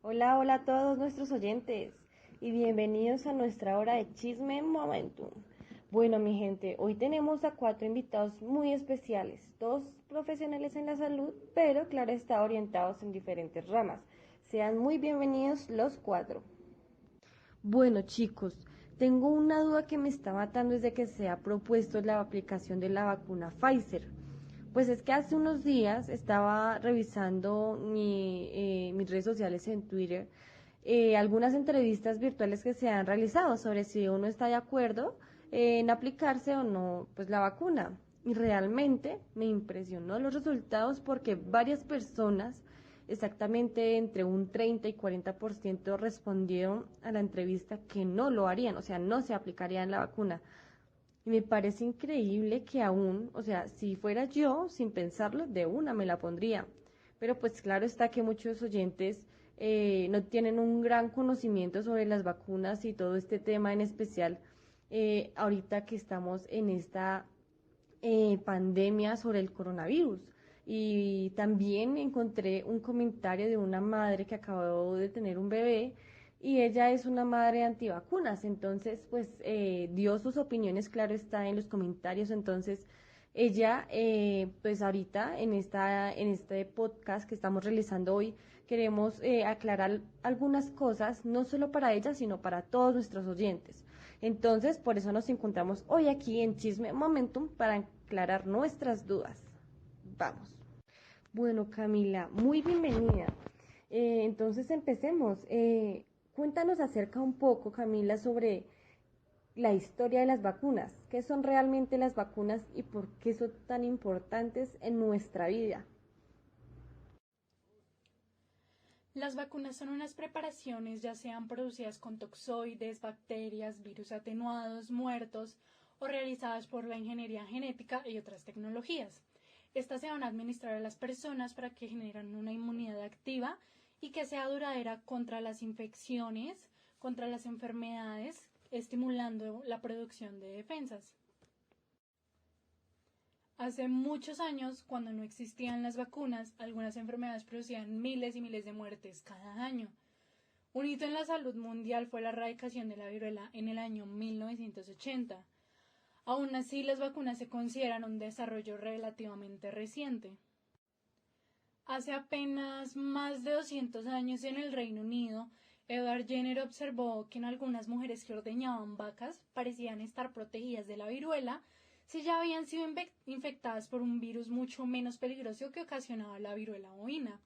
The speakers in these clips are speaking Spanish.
Hola, hola a todos nuestros oyentes y bienvenidos a nuestra hora de Chisme Momentum. Bueno, mi gente, hoy tenemos a cuatro invitados muy especiales, todos profesionales en la salud, pero claro está orientados en diferentes ramas. Sean muy bienvenidos los cuatro. Bueno, chicos, tengo una duda que me está matando desde que se ha propuesto la aplicación de la vacuna Pfizer. Pues es que hace unos días estaba revisando mis redes sociales en Twitter, algunas entrevistas virtuales que se han realizado sobre si uno está de acuerdo en aplicarse o no pues la vacuna. Y realmente me impresionó los resultados porque varias personas, exactamente entre un 30 y 40% respondieron a la entrevista que no lo harían, o sea, no se aplicarían la vacuna. Y me parece increíble que aún, o sea, si fuera yo, sin pensarlo, de una me la pondría. Pero pues claro está que muchos oyentes no tienen un gran conocimiento sobre las vacunas y todo este tema en especial, ahorita que estamos en esta pandemia sobre el coronavirus. Y también encontré un comentario de una madre que acabó de tener un bebé y ella es una madre antivacunas, entonces pues dio sus opiniones, claro está, en los comentarios. Entonces ella pues ahorita en este podcast que estamos realizando hoy queremos aclarar algunas cosas, no solo para ella, sino para todos nuestros oyentes. Entonces, por eso nos encontramos hoy aquí en Chisme Momentum para aclarar nuestras dudas. Vamos. Bueno, Camila, muy bienvenida. Entonces empecemos. Cuéntanos acerca un poco, Camila, sobre la historia de las vacunas. ¿Qué son realmente las vacunas y por qué son tan importantes en nuestra vida? Las vacunas son unas preparaciones, ya sean producidas con toxoides, bacterias, virus atenuados, muertos o realizadas por la ingeniería genética y otras tecnologías. Estas se van a administrar a las personas para que generen una inmunidad activa y que sea duradera contra las infecciones, contra las enfermedades, estimulando la producción de defensas. Hace muchos años, cuando no existían las vacunas, algunas enfermedades producían miles y miles de muertes cada año. Un hito en la salud mundial fue la erradicación de la viruela en el año 1980. Aún así, las vacunas se consideran un desarrollo relativamente reciente. Hace apenas más de 200 años en el Reino Unido, Edward Jenner observó que en algunas mujeres que ordeñaban vacas parecían estar protegidas de la viruela si ya habían sido infectadas por un virus mucho menos peligroso que ocasionaba la viruela bovina.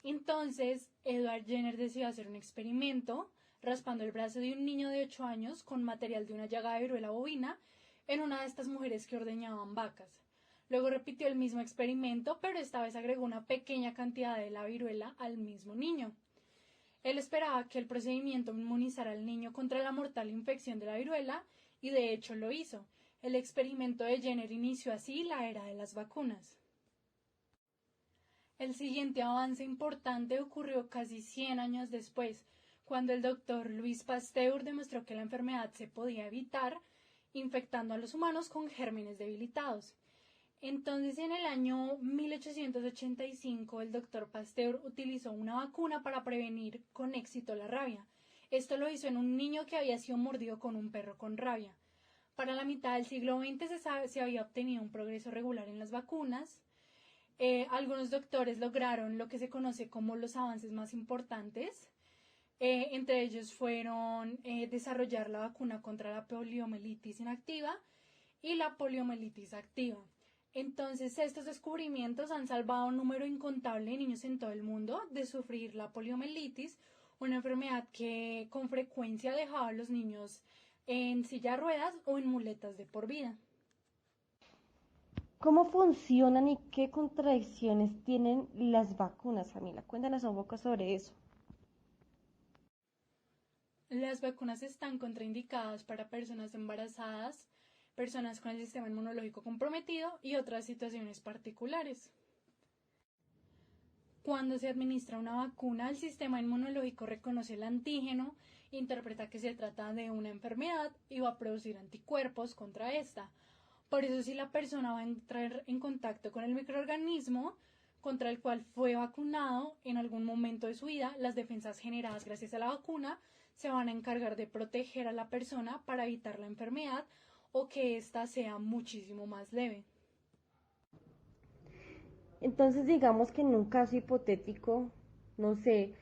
Entonces, Edward Jenner decidió hacer un experimento raspando el brazo de un niño de 8 años con material de una llaga de viruela bovina en una de estas mujeres que ordeñaban vacas. Luego repitió el mismo experimento, pero esta vez agregó una pequeña cantidad de la viruela al mismo niño. Él esperaba que el procedimiento inmunizara al niño contra la mortal infección de la viruela y de hecho lo hizo. El experimento de Jenner inició así la era de las vacunas. El siguiente avance importante ocurrió casi 100 años después, cuando el doctor Louis Pasteur demostró que la enfermedad se podía evitar infectando a los humanos con gérmenes debilitados. Entonces, en el año 1885, el doctor Pasteur utilizó una vacuna para prevenir con éxito la rabia. Esto lo hizo en un niño que había sido mordido con un perro con rabia. Para la mitad del siglo XX se había obtenido un progreso regular en las vacunas. Algunos doctores lograron lo que se conoce como los avances más importantes. Entre ellos fueron desarrollar la vacuna contra la poliomielitis inactiva y la poliomielitis activa. Entonces, estos descubrimientos han salvado a un número incontable de niños en todo el mundo de sufrir la poliomielitis, una enfermedad que con frecuencia dejaba a los niños en silla de ruedas o en muletas de por vida. ¿Cómo funcionan y qué contradicciones tienen las vacunas, Camila? Cuéntanos un poco sobre eso. Las vacunas están contraindicadas para personas embarazadas, personas con el sistema inmunológico comprometido y otras situaciones particulares. Cuando se administra una vacuna, el sistema inmunológico reconoce el antígeno, interpreta que se trata de una enfermedad y va a producir anticuerpos contra esta. Por eso, si la persona va a entrar en contacto con el microorganismo, contra el cual fue vacunado en algún momento de su vida, las defensas generadas gracias a la vacuna se van a encargar de proteger a la persona para evitar la enfermedad o que ésta sea muchísimo más leve. Entonces, digamos que en un caso hipotético, no sé,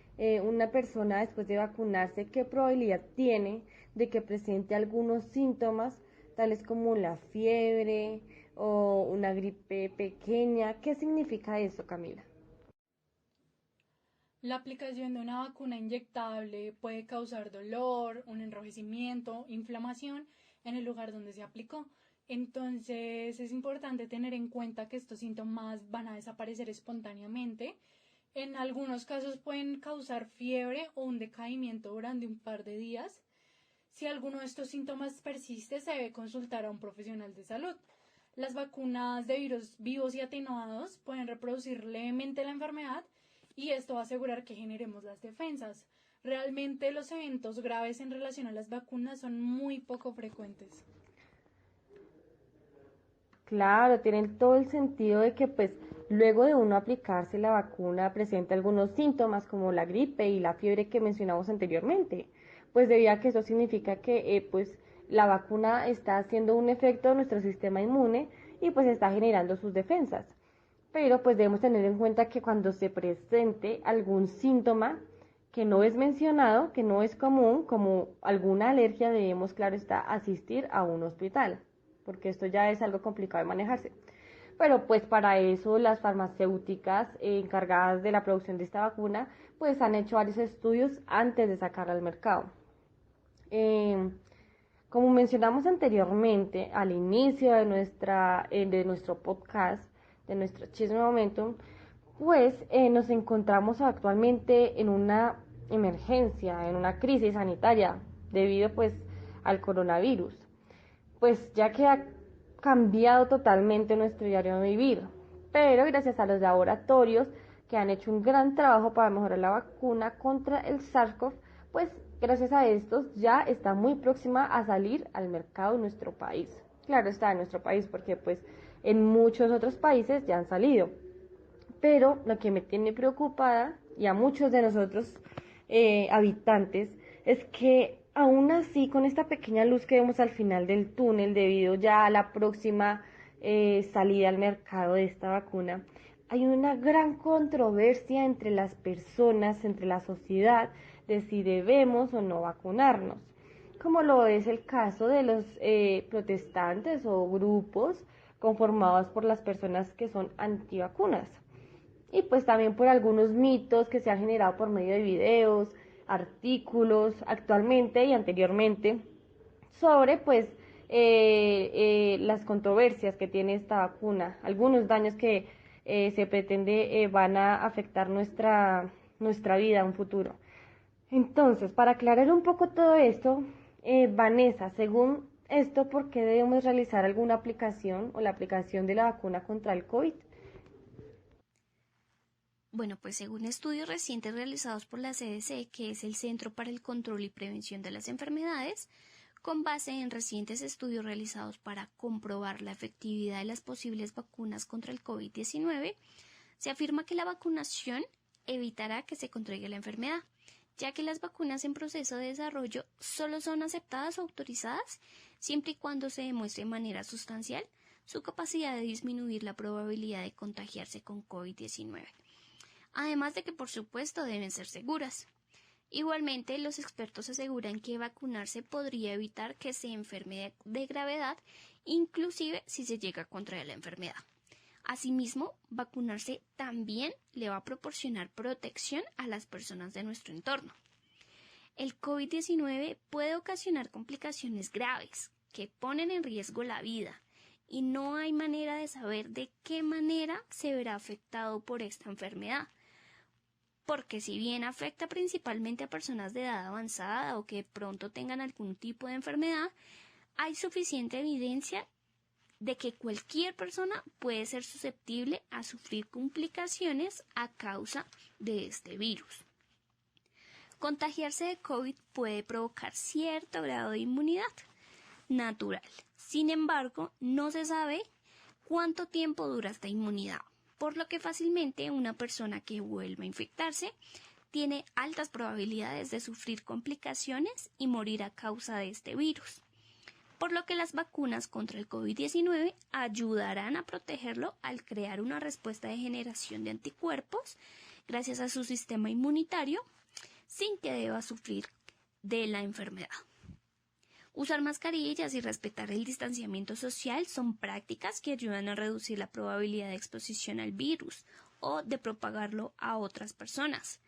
una persona después de vacunarse, ¿qué probabilidad tiene de que presente algunos síntomas, tales como la fiebre o una gripe pequeña? ¿Qué significa eso, Camila? La aplicación de una vacuna inyectable puede causar dolor, un enrojecimiento, inflamación en el lugar donde se aplicó. Entonces es importante tener en cuenta que estos síntomas van a desaparecer espontáneamente. En algunos casos pueden causar fiebre o un decaimiento durante un par de días. Si alguno de estos síntomas persiste, se debe consultar a un profesional de salud. Las vacunas de virus vivos y atenuados pueden reproducir levemente la enfermedad y esto va a asegurar que generemos las defensas. Realmente los eventos graves en relación a las vacunas son muy poco frecuentes. Claro, tienen todo el sentido de que pues luego de uno aplicarse la vacuna presenta algunos síntomas como la gripe y la fiebre que mencionamos anteriormente, pues debido a que eso significa que pues la vacuna está haciendo un efecto en nuestro sistema inmune y pues está generando sus defensas. Pero pues debemos tener en cuenta que cuando se presente algún síntoma que no es mencionado, que no es común, como alguna alergia, debemos, claro está, asistir a un hospital, porque esto ya es algo complicado de manejarse. Pero pues para eso las farmacéuticas encargadas de la producción de esta vacuna, pues han hecho varios estudios antes de sacarla al mercado. Eh, Como mencionamos anteriormente, al inicio de nuestro podcast, de nuestro Chisme Momentum, pues nos encontramos actualmente en una emergencia, en una crisis sanitaria, debido pues al coronavirus, pues ya que ha cambiado totalmente nuestro diario de vivir, pero gracias a los laboratorios que han hecho un gran trabajo para mejorar la vacuna contra el SARS-CoV, pues gracias a estos ya está muy próxima a salir al mercado en nuestro país. Claro está en nuestro país porque pues en muchos otros países ya han salido. Pero lo que me tiene preocupada y a muchos de nosotros habitantes es que aún así con esta pequeña luz que vemos al final del túnel debido ya a la próxima salida al mercado de esta vacuna, hay una gran controversia entre las personas, entre la sociedad, de si debemos o no vacunarnos, como lo es el caso de los protestantes o grupos conformados por las personas que son antivacunas y pues también por algunos mitos que se han generado por medio de videos, artículos actualmente y anteriormente sobre pues las controversias que tiene esta vacuna, algunos daños que se pretende van a afectar nuestra vida en un futuro. Entonces, para aclarar un poco todo esto, Vanessa, según esto, ¿por qué debemos realizar alguna aplicación o la aplicación de la vacuna contra el COVID? Bueno, pues según estudios recientes realizados por la CDC, que es el Centro para el Control y Prevención de las Enfermedades, con base en recientes estudios realizados para comprobar la efectividad de las posibles vacunas contra el COVID-19, se afirma que la vacunación evitará que se contraiga la enfermedad, ya que las vacunas en proceso de desarrollo solo son aceptadas o autorizadas siempre y cuando se demuestre de manera sustancial su capacidad de disminuir la probabilidad de contagiarse con COVID-19. Además de que, por supuesto, deben ser seguras. Igualmente, los expertos aseguran que vacunarse podría evitar que se enferme de gravedad, inclusive si se llega a contraer la enfermedad. Asimismo, vacunarse también le va a proporcionar protección a las personas de nuestro entorno. El COVID-19 puede ocasionar complicaciones graves que ponen en riesgo la vida y no hay manera de saber de qué manera se verá afectado por esta enfermedad. Porque si bien afecta principalmente a personas de edad avanzada o que de pronto tengan algún tipo de enfermedad, hay suficiente evidencia de que cualquier persona puede ser susceptible a sufrir complicaciones a causa de este virus. Contagiarse de COVID puede provocar cierto grado de inmunidad natural. Sin embargo, no se sabe cuánto tiempo dura esta inmunidad. por lo que fácilmente una persona que vuelva a infectarse tiene altas probabilidades de sufrir complicaciones y morir a causa de este virus, por lo que las vacunas contra el COVID-19 ayudarán a protegerlo al crear una respuesta de generación de anticuerpos gracias a su sistema inmunitario sin que deba sufrir de la enfermedad. Usar mascarillas y respetar el distanciamiento social son prácticas que ayudan a reducir la probabilidad de exposición al virus o de propagarlo a otras personas,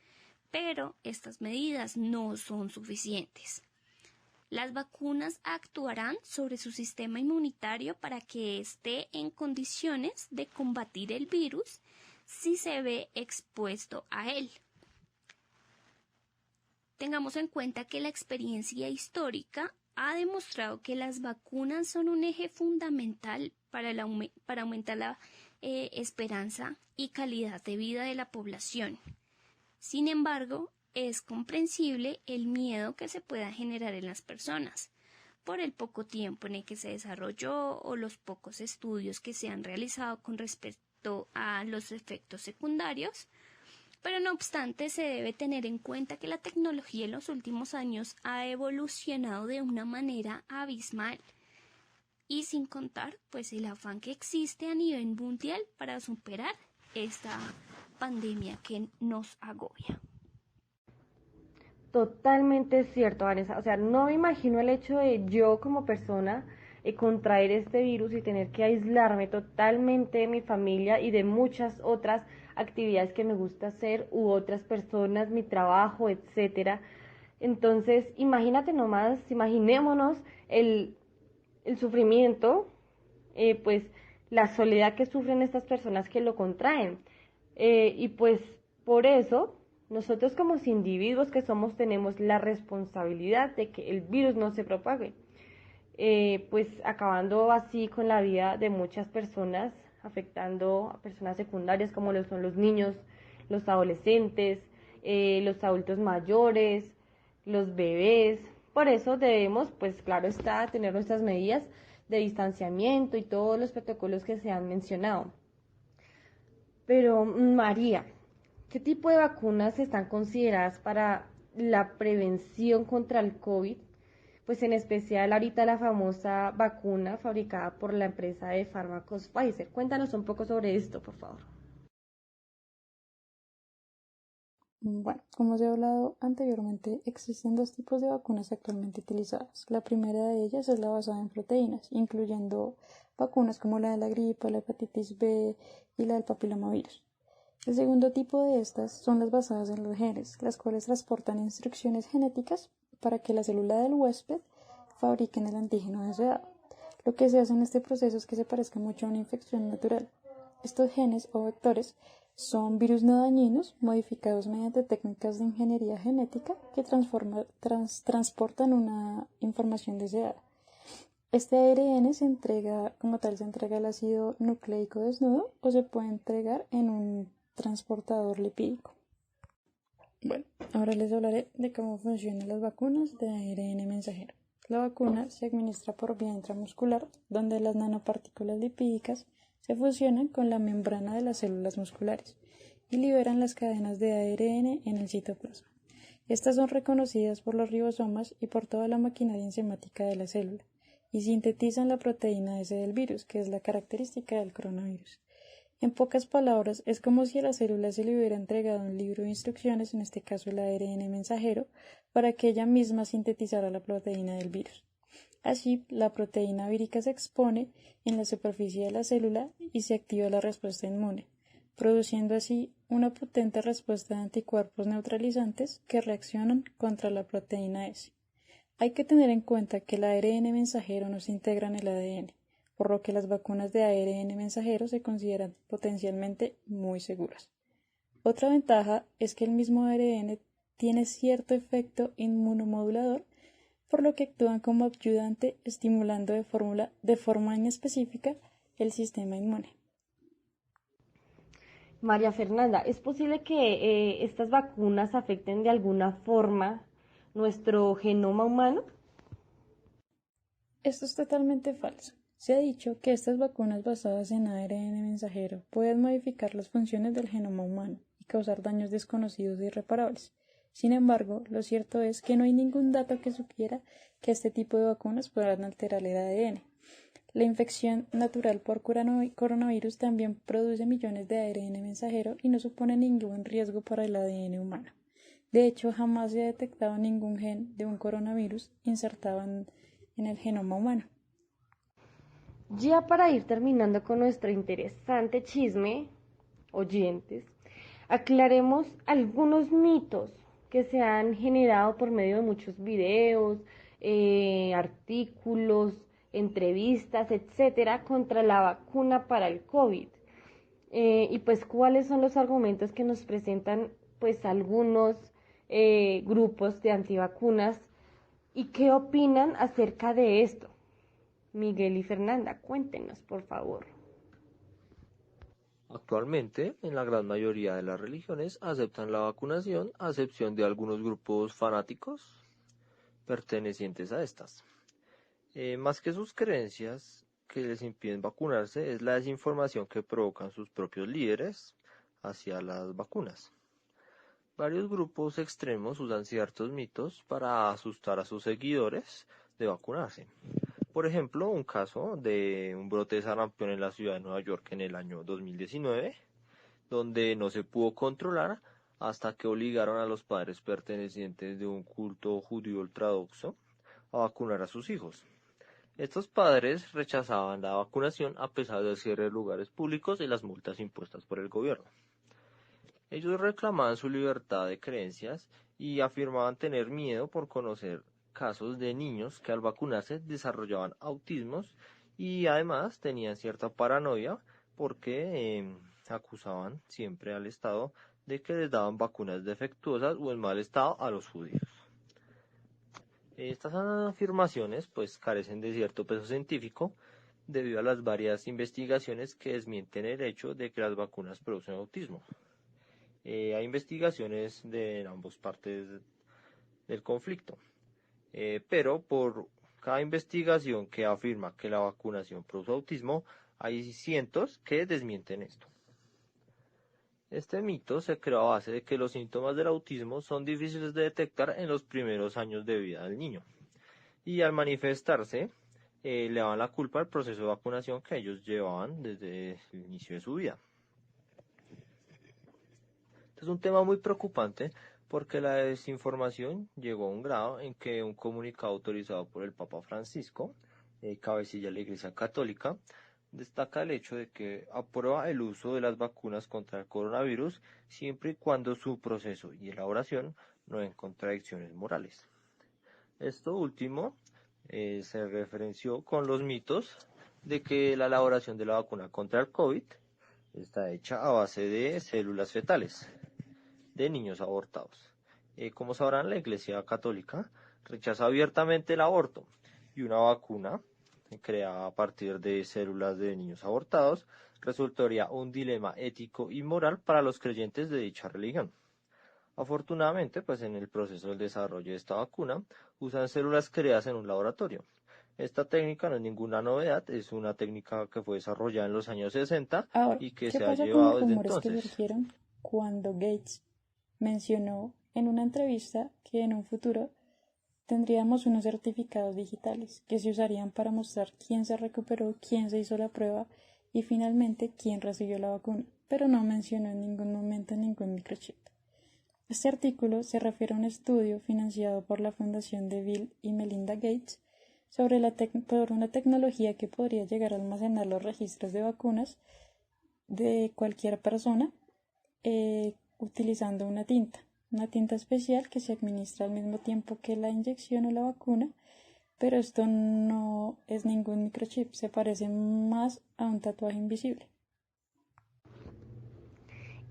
pero estas medidas no son suficientes. Las vacunas actuarán sobre su sistema inmunitario para que esté en condiciones de combatir el virus si se ve expuesto a él. Tengamos en cuenta que la experiencia histórica ha demostrado que las vacunas son un eje fundamental para aumentar la esperanza y calidad de vida de la población. Sin embargo, es comprensible el miedo que se pueda generar en las personas por el poco tiempo en el que se desarrolló o los pocos estudios que se han realizado con respecto a los efectos secundarios, pero no obstante se debe tener en cuenta que la tecnología en los últimos años ha evolucionado de una manera abismal y sin contar pues el afán que existe a nivel mundial para superar esta pandemia que nos agobia. Totalmente cierto, Vanessa. O sea, no me imagino el hecho de yo como persona contraer este virus y tener que aislarme totalmente de mi familia y de muchas otras actividades que me gusta hacer u otras personas, mi trabajo, etcétera. Entonces, imagínate nomás, imaginémonos el sufrimiento, pues la soledad que sufren estas personas que lo contraen. Y pues por eso nosotros como individuos que somos tenemos la responsabilidad de que el virus no se propague, pues acabando así con la vida de muchas personas, afectando a personas secundarias como lo son los niños, los adolescentes, los adultos mayores, los bebés. Por eso debemos, pues claro está, tener nuestras medidas de distanciamiento y todos los protocolos que se han mencionado. Pero María, ¿qué tipo de vacunas están consideradas para la prevención contra el COVID? Pues en especial ahorita la famosa vacuna fabricada por la empresa de fármacos Pfizer. Cuéntanos un poco sobre esto, por favor. Bueno, como se ha hablado anteriormente, existen dos tipos de vacunas actualmente utilizadas. La primera de ellas es la basada en proteínas, incluyendo vacunas como la de la gripe, la hepatitis B y la del papilomavirus. El segundo tipo de estas son las basadas en los genes, las cuales transportan instrucciones genéticas para que la célula del huésped fabriquen el antígeno deseado. Lo que se hace en este proceso es que se parezca mucho a una infección natural. Estos genes o vectores son virus no dañinos modificados mediante técnicas de ingeniería genética que transportan una información deseada. Este ARN se entrega al ácido nucleico desnudo o se puede entregar en un transportador lipídico. Bueno, ahora les hablaré de cómo funcionan las vacunas de ARN mensajero. La vacuna se administra por vía intramuscular, donde las nanopartículas lipídicas se fusionan con la membrana de las células musculares y liberan las cadenas de ARN en el citoplasma. Estas son reconocidas por los ribosomas y por toda la maquinaria enzimática de la célula y sintetizan la proteína S del virus, que es la característica del coronavirus. En pocas palabras, es como si a la célula se le hubiera entregado un libro de instrucciones, en este caso el ARN mensajero, para que ella misma sintetizara la proteína del virus. Así, la proteína vírica se expone en la superficie de la célula y se activa la respuesta inmune, produciendo así una potente respuesta de anticuerpos neutralizantes que reaccionan contra la proteína S. Hay que tener en cuenta que el ARN mensajero no se integra en el ADN, por lo que las vacunas de ARN mensajero se consideran potencialmente muy seguras. Otra ventaja es que el mismo ARN tiene cierto efecto inmunomodulador, por lo que actúan como ayudante, estimulando de forma inespecífica el sistema inmune. María Fernanda, ¿es posible que estas vacunas afecten de alguna forma nuestro genoma humano? Esto es totalmente falso. Se ha dicho que estas vacunas basadas en ARN mensajero pueden modificar las funciones del genoma humano y causar daños desconocidos e irreparables. Sin embargo, lo cierto es que no hay ningún dato que sugiera que este tipo de vacunas puedan alterar el ADN. La infección natural por coronavirus también produce millones de ARN mensajero y no supone ningún riesgo para el ADN humano. De hecho, jamás se ha detectado ningún gen de un coronavirus insertado en el genoma humano. Ya para ir terminando con nuestro interesante chisme, oyentes, aclaremos algunos mitos que se han generado por medio de muchos videos, artículos, entrevistas, etcétera, contra la vacuna para el COVID. Y pues cuáles son los argumentos que nos presentan pues algunos grupos de antivacunas y qué opinan acerca de esto. Miguel y Fernanda, cuéntenos, por favor. Actualmente, en la gran mayoría de las religiones aceptan la vacunación, a excepción de algunos grupos fanáticos pertenecientes a estas. Más que sus creencias que les impiden vacunarse, es la desinformación que provocan sus propios líderes hacia las vacunas. Varios grupos extremos usan ciertos mitos para asustar a sus seguidores de vacunarse. Por ejemplo, un caso de un brote de sarampión en la ciudad de Nueva York en el año 2019, donde no se pudo controlar hasta que obligaron a los padres pertenecientes de un culto judío ultraortodoxo a vacunar a sus hijos. Estos padres rechazaban la vacunación a pesar del cierre de lugares públicos y las multas impuestas por el gobierno. Ellos reclamaban su libertad de creencias y afirmaban tener miedo por conocer casos de niños que al vacunarse desarrollaban autismos y además tenían cierta paranoia porque acusaban siempre al Estado de que les daban vacunas defectuosas o en mal estado a los judíos. Estas afirmaciones pues carecen de cierto peso científico debido a las varias investigaciones que desmienten el hecho de que las vacunas producen autismo. Hay investigaciones de ambas partes del conflicto. Pero por cada investigación que afirma que la vacunación produce autismo, hay cientos que desmienten esto. Este mito se creó a base de que los síntomas del autismo son difíciles de detectar en los primeros años de vida del niño. Y al manifestarse, le daban la culpa al proceso de vacunación que ellos llevaban desde el inicio de su vida. Este es un tema muy preocupante porque la desinformación llegó a un grado en que un comunicado autorizado por el Papa Francisco, cabecilla de la Iglesia Católica, destaca el hecho de que aprueba el uso de las vacunas contra el coronavirus siempre y cuando su proceso y elaboración no den contradicciones morales. Esto último se referenció con los mitos de que la elaboración de la vacuna contra el COVID está hecha a base de células fetales de niños abortados. Como sabrán, la Iglesia Católica rechaza abiertamente el aborto y una vacuna creada a partir de células de niños abortados resultaría un dilema ético y moral para los creyentes de dicha religión. Afortunadamente, pues en el proceso del desarrollo de esta vacuna usan células creadas en un laboratorio. Esta técnica no es ninguna novedad, es una técnica que fue desarrollada en los años 60 Ahora, y que ¿qué se ha pasa con llevado los desde rumores que entonces. surgieron cuando Gates mencionó en una entrevista que en un futuro tendríamos unos certificados digitales que se usarían para mostrar quién se recuperó, quién se hizo la prueba y finalmente quién recibió la vacuna, pero no mencionó en ningún momento ningún microchip? Este artículo se refiere a un estudio financiado por la Fundación de Bill y Melinda Gates sobre una tecnología que podría llegar a almacenar los registros de vacunas de cualquier persona utilizando una tinta especial que se administra al mismo tiempo que la inyección o la vacuna, pero esto no es ningún microchip, se parece más a un tatuaje invisible.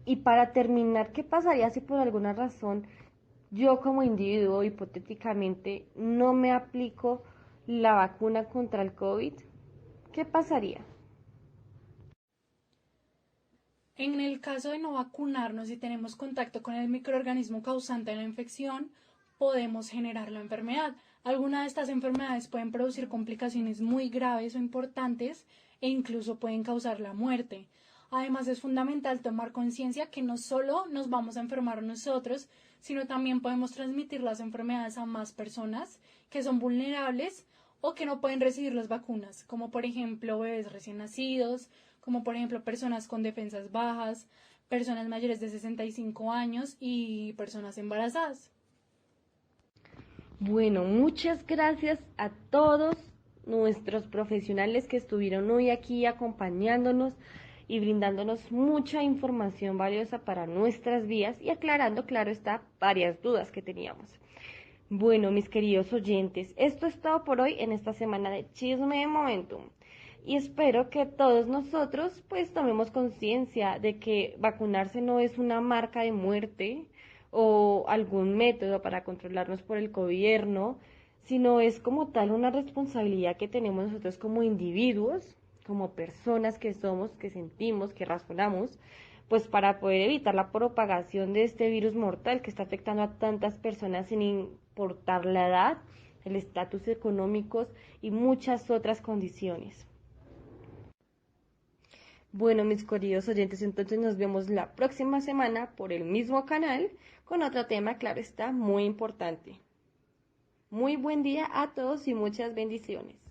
Y para terminar, ¿qué pasaría si por alguna razón yo como individuo hipotéticamente no me aplico la vacuna contra el COVID? ¿Qué pasaría? En el caso de no vacunarnos y tenemos contacto con el microorganismo causante de la infección, podemos generar la enfermedad. Algunas de estas enfermedades pueden producir complicaciones muy graves o importantes e incluso pueden causar la muerte. Además, es fundamental tomar conciencia que no solo nos vamos a enfermar nosotros, sino también podemos transmitir las enfermedades a más personas que son vulnerables o que no pueden recibir las vacunas, como por ejemplo bebés recién nacidos, como por ejemplo personas con defensas bajas, personas mayores de 65 años y personas embarazadas. Bueno, muchas gracias a todos nuestros profesionales que estuvieron hoy aquí acompañándonos y brindándonos mucha información valiosa para nuestras vidas y aclarando, claro está, varias dudas que teníamos. Bueno, mis queridos oyentes, esto es todo por hoy en esta semana de Chisme de Momentum. Y espero que todos nosotros pues tomemos conciencia de que vacunarse no es una marca de muerte o algún método para controlarnos por el gobierno, sino es como tal una responsabilidad que tenemos nosotros como individuos, como personas que somos, que sentimos, que razonamos, pues para poder evitar la propagación de este virus mortal que está afectando a tantas personas sin importar la edad, el estatus económicos y muchas otras condiciones. Bueno, mis queridos oyentes, entonces nos vemos la próxima semana por el mismo canal con otro tema, claro está, muy importante. Muy buen día a todos y muchas bendiciones.